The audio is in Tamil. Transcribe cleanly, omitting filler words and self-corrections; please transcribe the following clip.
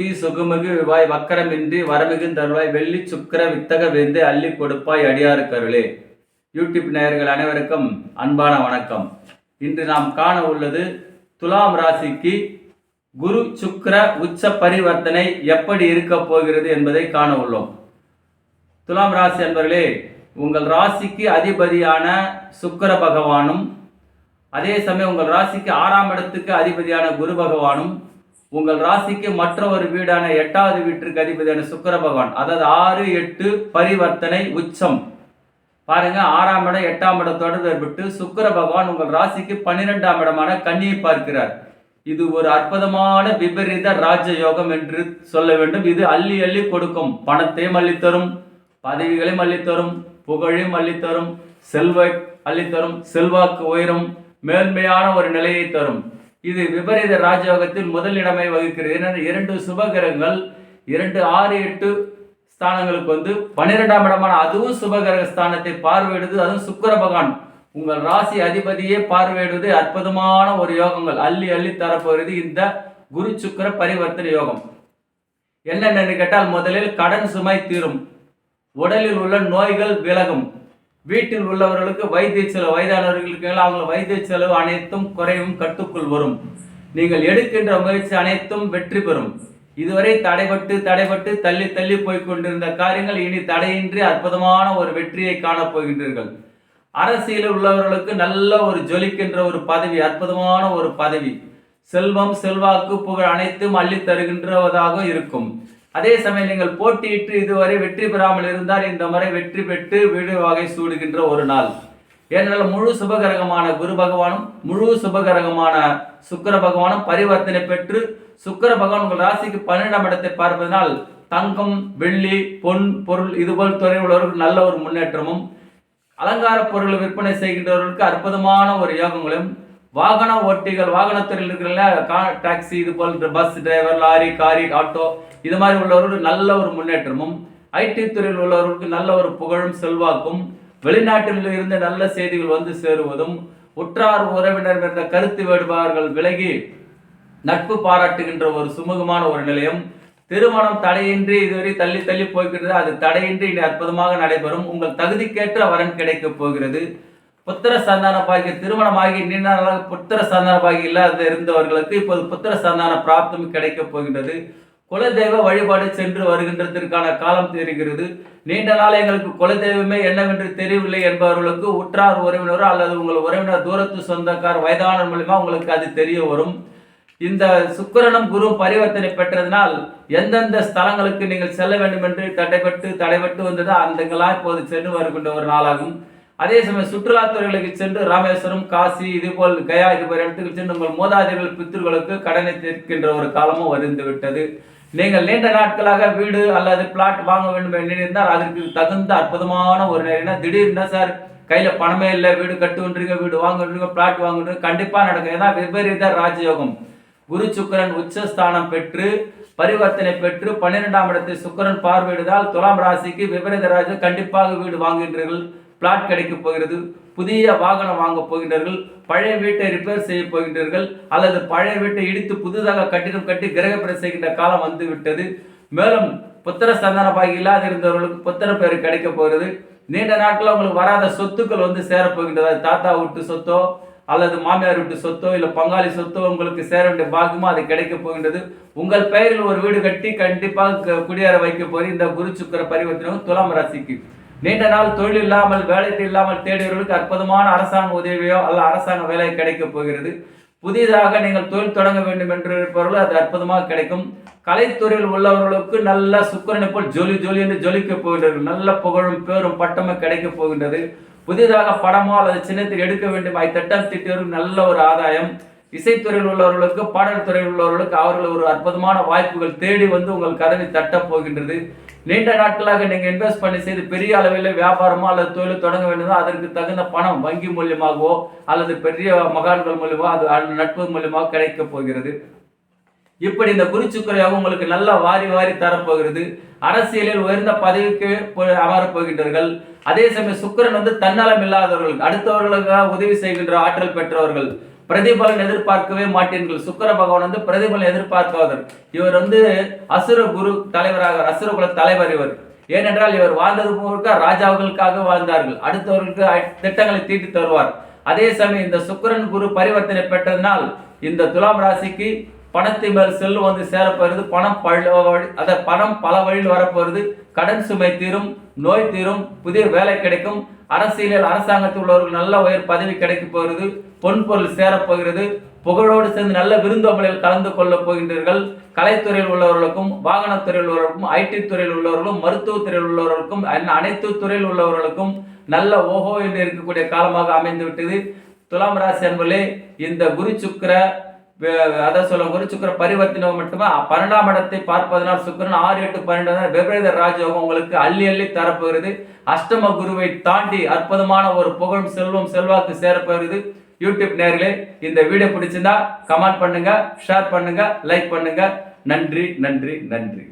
புத்தி சுகுமிகு விவாய் வக்கரமின்றி வரமிகுந் தருவாய் வெள்ளி சுக்கர வித்தக வேந்து அள்ளி கொடுப்பாய் அடியாருக்கருளே. யூடியூப் நேயர்கள் அனைவருக்கும் அன்பான வணக்கம். இன்று நாம் காண உள்ளது துலாம் ராசிக்கு குரு சுக்கர உச்ச பரிவர்த்தனை எப்படி இருக்க போகிறது என்பதை காண உள்ளோம். துலாம் ராசி என்பவர்களே, உங்கள் ராசிக்கு அதிபதியான சுக்கர பகவானும் அதே சமயம் உங்கள் ராசிக்கு 6ஆம் இடத்துக்கு அதிபதியான குரு பகவானும் உங்கள் ராசிக்கு மற்ற ஒரு வீடான 8வது வீட்டிற்கு அதிபதியான சுக்கிர பகவான், அதாவது 6, 8 பரிவர்த்தனை உச்சம் பாருங்க. 6ஆம் இடம் 8ஆம் இடம் தொடர்பு ஏற்பட்டு சுக்கிர பகவான் உங்கள் ராசிக்கு 12ஆம் இடமான கன்னியை பார்க்கிறார். இது ஒரு அற்புதமான விபரீத ராஜயோகம் என்று சொல்ல வேண்டும். இது அள்ளி அள்ளி கொடுக்கும். பணத்தையும் அள்ளித்தரும், பதவிகளையும் அள்ளித்தரும், புகழையும் அள்ளித்தரும், செல்வ அள்ளித்தரும், செல்வாக்கு உயரும், மேன்மையான ஒரு நிலையை தரும். இது விபரீத ராஜயோகத்தில் முதலிடமை வகிக்கிறது. ஏன்னா 2 சுபகிரகங்கள் 2, 6, 8 ஸ்தானங்களுக்கு 12ஆம் இடமான அதுவும் சுபகிரக ஸ்தானத்தை பார்வையிடுது. அதுவும் சுக்கிர பகவான் உங்கள் ராசி அதிபதியே பார்வையிடுவது அற்புதமான ஒரு யோகங்கள். அள்ளி அள்ளி தரப்போகிறது இந்த குரு சுக்கிர பரிவர்த்தனை யோகம். என்னென்னு கேட்டால், முதலில் கடன் சுமை தீரும், உடலில் உள்ள நோய்கள் விலகும், வீட்டில் உள்ளவர்களுக்கு வைத்திய செலவு, வயதானவர்களுக்கு அவங்க வைத்திய செலவு அனைத்தும் குறையும், கட்டுக்குள் வரும். நீங்கள் எடுக்கின்ற முயற்சி அனைத்தும் வெற்றி பெறும். இதுவரை தடைபட்டு தள்ளி தள்ளி போய்கொண்டிருந்த காரியங்கள் இனி தடையின்றி அற்புதமான ஒரு வெற்றியை காணப்போகின்றீர்கள். அரசியலில் உள்ளவர்களுக்கு நல்ல ஒரு ஜொலிக்கின்ற ஒரு பதவி, அற்புதமான ஒரு பதவி, செல்வம் செல்வாக்கு புகழ் அனைத்தும் அள்ளி தருகின்றதாக இருக்கும். அதே சமயம் நீங்கள் போட்டியிட்டு இதுவரை வெற்றி பெறாமல் இருந்தால் இந்த முறை வெற்றி பெற்று வீடு வகை சூடுகின்ற ஒரு நாள். ஏனென்றால் முழு சுபகிரகமான குரு பகவானும் முழு சுபகிரகமான சுக்கிர பகவானும் பரிவர்த்தனை பெற்று சுக்கிர பகவான் உங்கள் ராசிக்கு 12ஆம் இடத்தை பார்ப்பதனால் தங்கம் வெள்ளி பொன் பொருள் இதுபோல் துறை உள்ளவர்களுக்கு நல்ல ஒரு முன்னேற்றமும், அலங்கார பொருள் விற்பனை செய்கின்றவர்களுக்கு அற்புதமான ஒரு யோகங்களும், வாகன ஓட்டிகள் வாகனத்துறையில் இருக்கிற டாக்ஸி இது போன்ற பஸ் டிரைவர், லாரி, காரி, ஆட்டோ இது மாதிரி உள்ளவர்களுக்கு நல்ல ஒரு முன்னேற்றமும், ஐடி துறையில் உள்ளவர்களுக்கு நல்ல ஒரு புகழும் செல்வாக்கும், வெளிநாட்டில் இருந்து நல்ல செய்திகள் சேருவதும், உற்றார் உறவினர் என்ற கருத்து வேறுபாடுகள் விலகி நட்பு பாராட்டுகின்ற ஒரு சுமூகமான ஒரு நிலையம், திருமணம் தடையின்றி இதுவரை தள்ளி தள்ளி போய்கிறது, அது தடையின்றி இனி அற்புதமாக நடைபெறும். உங்கள் தகுதிக்கேற்ற வரன் கிடைக்க போகிறது. புத்திர சந்தான பாகிய திருமணமாகி நீண்ட நாளாக புத்திர சந்தான பாகி இல்லாத இருந்தவர்களுக்கு இப்போது புத்திர சந்தான பிராப்தம் கிடைக்க போகின்றது. குலதெய்வ வழிபாடு சென்று வருகின்றதற்கான காலம் தெரிகிறது. நீண்ட நாள் எங்களுக்கு குலதெய்வமே என்னவென்று தெரியவில்லை என்பவர்களுக்கு உற்றார் உறவினரோ அல்லது உங்கள் உறவினர் தூரத்து சொந்தக்கார வயதான மூலியமா உங்களுக்கு அது தெரிய வரும். இந்த சுக்கிரனும் குரு பரிவர்த்தனை பெற்றதனால் எந்தெந்த ஸ்தலங்களுக்கு நீங்கள் செல்ல வேண்டும் என்று தடைபட்டு வந்ததோ அந்தங்களாம் இப்போது சென்று வருகின்ற ஒரு நாளாகும். அதே சமயம் சுற்றுலாத்துறைகளுக்கு சென்று ராமேஸ்வரம், காசி இதுபோல் கயா இதுபோல் இடத்துக்கு சென்று உங்கள் மூதாதையர்கள் பித்ருக்களுக்கு கடனை தீர்க்கின்ற ஒரு காலமும் வந்து விட்டது. நீங்கள் நீண்ட நாட்களாக வீடு அல்லது பிளாட் வாங்க வேண்டும் என்று நினைந்தால் அதற்கு தகுந்த அற்புதமான ஒரு நேரம். திடீர்னு சார் கையில் பணமே இல்லை, வீடு கட்டுன்றீங்க, வீடு வாங்குறீங்க, பிளாட் வாங்குறீங்க, கண்டிப்பாக நடக்கும். ஏன்னா விபரீத ராஜயோகம். குரு சுக்கிரன் உச்சஸ்தானம் பெற்று பரிவர்த்தனை பெற்று 12ஆம் இடத்தை சுக்கிரன் பார்வையிடுதால் துலாம் ராசிக்கு விபரீத ராஜ கண்டிப்பாக வீடு வாங்குகின்றீர்கள், பிளாட் கிடைக்க போகிறது, புதிய வாகனம் வாங்க போகின்றீர்கள், பழைய வீட்டை ரிப்பேர் செய்ய போகின்றீர்கள் அல்லது பழைய வீட்டை இடித்து புதிதாக கட்டிடம் கட்டி கிரகப்பிரவேசம் செய்கின்ற காலம் வந்து விட்டது. மேலும் புத்திர சந்தான பாகி இல்லாத இருந்தவர்களுக்கு புத்திர பேர் கிடைக்க போகிறது. நீண்ட நாட்களில் உங்களுக்கு வராத சொத்துக்கள் சேரப்போகின்றது. தாத்தா வீட்டு சொத்தோ அல்லது மாமியார் வீட்டு சொத்தோ இல்லை பங்காளி சொத்தோ உங்களுக்கு சேர வேண்டிய பாகமோ அது கிடைக்க போகின்றது. உங்கள் பெயரில் ஒரு வீடு கட்டி கண்டிப்பாக குடியேற வைக்க போகிற இந்த குரு சுக்கிர பரிவர்த்தனை துலாம் ராசிக்கு. நீண்ட நாள் தொழில் இல்லாமல் வேலை இல்லாமல் தேடியவர்களுக்கு அற்புதமான அரசாங்க உதவியோ அல்ல அரசாங்க வேலை கிடைக்க போகிறது. புதிதாக நீங்கள் தொழில் தொடங்க வேண்டும் என்று இருப்பவர்கள் அது அற்புதமாக கிடைக்கும். கலைத்துறையில் உள்ளவர்களுக்கு நல்ல சுக்கிரனை போல் ஜொலி ஜொலி என்று ஜொலிக்க போகின்றது. நல்ல புகழும் பேரும் பட்டமும் கிடைக்க போகின்றது. புதிதாக படமோ அல்லது சின்னத்தில் எடுக்க வேண்டும் திட்டம் திட்டியவர்களுக்கு நல்ல ஒரு ஆதாயம். இசைத்துறையில் உள்ளவர்களுக்கு பாடல் துறையில் உள்ளவர்களுக்கு அவர்கள் ஒரு அற்புதமான வாய்ப்புகள் தேடி உங்கள் கதவை தட்ட போகின்றது. நீண்ட நாட்களாக நீங்கள் இன்வெஸ்ட் பண்ணி செய்து பெரிய அளவில் வியாபாரமோ அல்லது தொழில் தொடங்க வேண்டுமோ அதற்கு தகுந்த பணம் வங்கி மூலியமாகவோ அல்லது பெரிய மகான்கள் மூலியமோ அது நட்பு மூலியமாக கிடைக்க போகிறது. இப்படி இந்த குரு சுக்கிரன் உங்களுக்கு நல்ல வாரி வாரி தரப்போகிறது. அரசியலில் உயர்ந்த பதவிக்கு அமரப்போகின்றீர்கள். அதே சமயம் சுக்கிரன் தன்னலம் இல்லாதவர்கள், அடுத்தவர்களுக்காக உதவி செய்கின்ற ஆற்றல் பெற்றவர்கள், பிரதிபலன் எதிர்பார்க்கவே மாட்டீர்கள். சுக்கிர பகவான் வந்து பிரதிபலன் எதிர்பார்க்காதவர். இவர் வந்து அசுர குரு தலைவராக, அசுர குல தலைவர் இவர். ஏனென்றால் இவர் வாழ்ந்தது முழுக்க ராஜாக்களுக்காக வாழ்ந்தார்கள். அடுத்தவர்களுக்கு திட்டங்களை தீட்டி தருவார். அதே சமயம் இந்த சுக்கிரன் குரு பரிவர்த்தனை பெற்றதனால் இந்த துலாம் ராசிக்கு பணத்தின் மேல் செல்வம் வந்து சேரப்போகிறது. பணம் பல வழியில் வரப்போகிறது. கடன் சுமை தீரும், நோய் தீரும், புதிய வேலை கிடைக்கும், அரசியலில் அரசாங்கத்தில் உள்ளவர்கள் நல்ல உயர் பதவி கிடைக்க போகிறது, பொன் பொருள் சேரப்போகிறது, புகழோடு சேர்ந்து நல்ல விருந்தோம்பலில் கலந்து கொள்ள போகின்றீர்கள். கலைத்துறையில் உள்ளவர்களுக்கும், வாகனத்துறையில் உள்ளவர்களுக்கும், ஐடி துறையில் உள்ளவர்களும், மருத்துவத்துறையில் உள்ளவர்களுக்கும், அனைத்து துறையில் உள்ளவர்களுக்கும் நல்ல ஓஹோ என்று இருக்கக்கூடிய காலமாக அமைந்து விட்டது. துலாம் ராசி என்பதிலே இந்த குரு சுக்கிர குரு சுக்கிர பரிவர்த்தனை மட்டுமே 12ஆம் இடத்தை பார்ப்பதனால் சுக்கிரன் 6, 8, 12 விபரீத ராஜயோகம் உங்களுக்கு அள்ளி அள்ளி தரப்போகிறது. அஷ்டம குருவை தாண்டி அற்புதமான ஒரு புகழும் செல்வம் செல்வாக்கு சேரப்போகிறது. யூடியூப் நேயர்களே, இந்த வீடியோ பிடிச்சிருந்தா கமெண்ட் பண்ணுங்க, ஷேர் பண்ணுங்க, லைக் பண்ணுங்க. நன்றி நன்றி நன்றி.